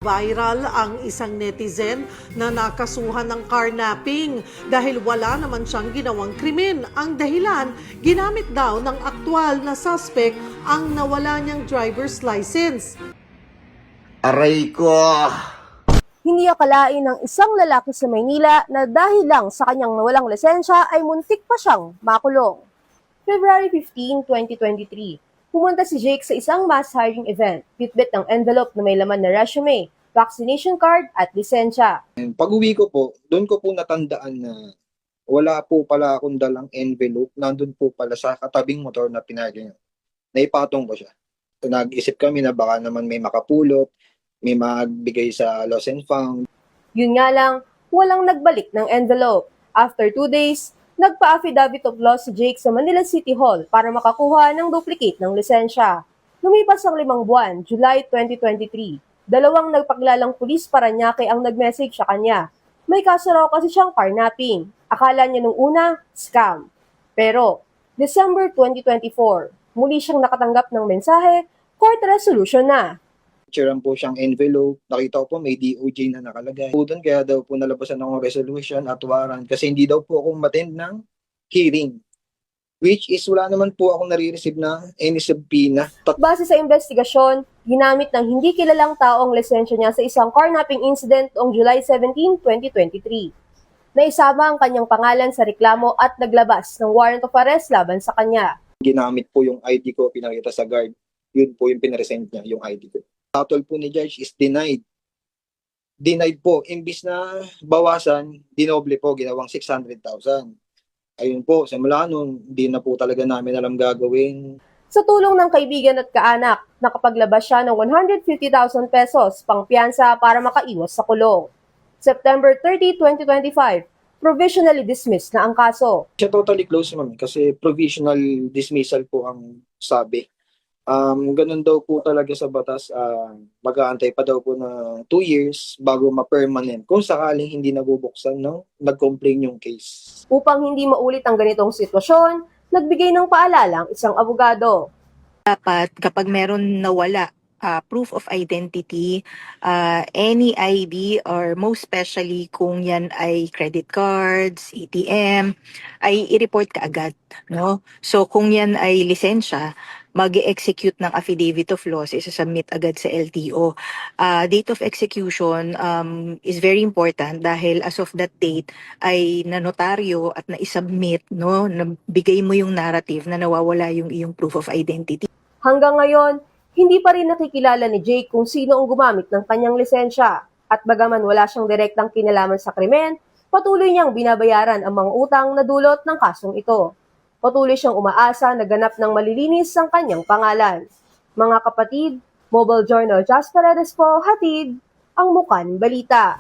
Viral ang isang netizen na nakasuhan ng carnapping dahil wala naman siyang ginawang krimen. Ang dahilan, ginamit daw ng aktwal na suspect ang nawala niyang driver's license. Aray ko! Hindi akalain ng isang lalaki sa Maynila na dahil lang sa kanyang nawalang lisensya ay muntik pa siyang makulong. February 15, 2023. Pumunta si Jake sa isang mass hiring event, bitbit ng envelope na may laman na resume, vaccination card at lisensya. Pag-uwi ko po, doon ko po natandaan na wala po pala akong dalang envelope. Nandun po pala sa katabing motor na pinagin. Naipatong ko siya. So, nag-isip kami na baka naman may makapulot, may magbigay sa lost and found. Yun nga lang, walang nagbalik ng envelope. After 2 days, nagpa-affidavit of loss si Jake sa Manila City Hall para makakuha ng duplicate ng lisensya. Lumipas ang 5 buwan, July 2023, dalawang nagpaglalang pulis Parañaque ang nag-message sa kanya. May kaso raw kasi siyang carnapping. Akala niya nung una, scam. Pero, December 2024, muli siyang nakatanggap ng mensahe, court resolution na. Picturean po siyang envelope. Nakita ko po may DOJ na nakalagay. Po doon, kaya daw po nalabasan ng resolution at warrant kasi hindi daw po akong attend ng hearing. Which is wala naman po akong nare-receive na any subpoena. Base sa investigasyon, ginamit ng hindi kilalang tao ang lisensya niya sa isang carnapping incident noong July 17, 2023. Naisama ang kanyang pangalan sa reklamo at naglabas ng warrant of arrest laban sa kanya. Ginamit po yung ID ko, pinakita sa guard. Yun po yung pinresent niya, yung ID ko. Tatol po ni Judge is denied. Denied po. Imbis na bawasan, dinoble po, ginawang 600,000. Ayun po, simula noon, hindi na po talaga namin alam gagawin. Sa tulong ng kaibigan at kaanak, nakapaglabas siya ng 150,000 pesos pang piyansa para makaiwas sa kulong. September 30, 2025, provisionally dismissed na ang kaso. Siya totally close naman kasi provisional dismissal po ang sabi. Ganun daw po talaga sa batas, mag-aantay pa daw po na 2 years bago ma-permanent kung sakaling hindi nabubuksan no, nag-complain yung case. Upang hindi maulit ang ganitong sitwasyon, nagbigay ng paalala ang isang abogado. Dapat kapag meron nawala, proof of identity, any ID or most especially kung yan ay credit cards, ATM, ay i-report ka agad, no? So kung yan ay lisensya, mag-execute ng affidavit of loss, isa-submit agad sa LTO. Date of execution is very important dahil as of that date ay nanotaryo at na-submit, no? Nabigay mo yung narrative na nawawala yung iyong proof of identity. Hanggang ngayon, hindi pa rin nakikilala ni Jake kung sino ang gumamit ng kanyang lisensya. At bagaman wala siyang direktang kinalaman sa krimen, patuloy niyang binabayaran ang mga utang na dulot ng kasong ito. Patuloy siyang umaasa na ganap ng malilinis ang kanyang pangalan. Mga kapatid, Mobile Journal Jasper Paredes po, hatid ang Mukan Balita.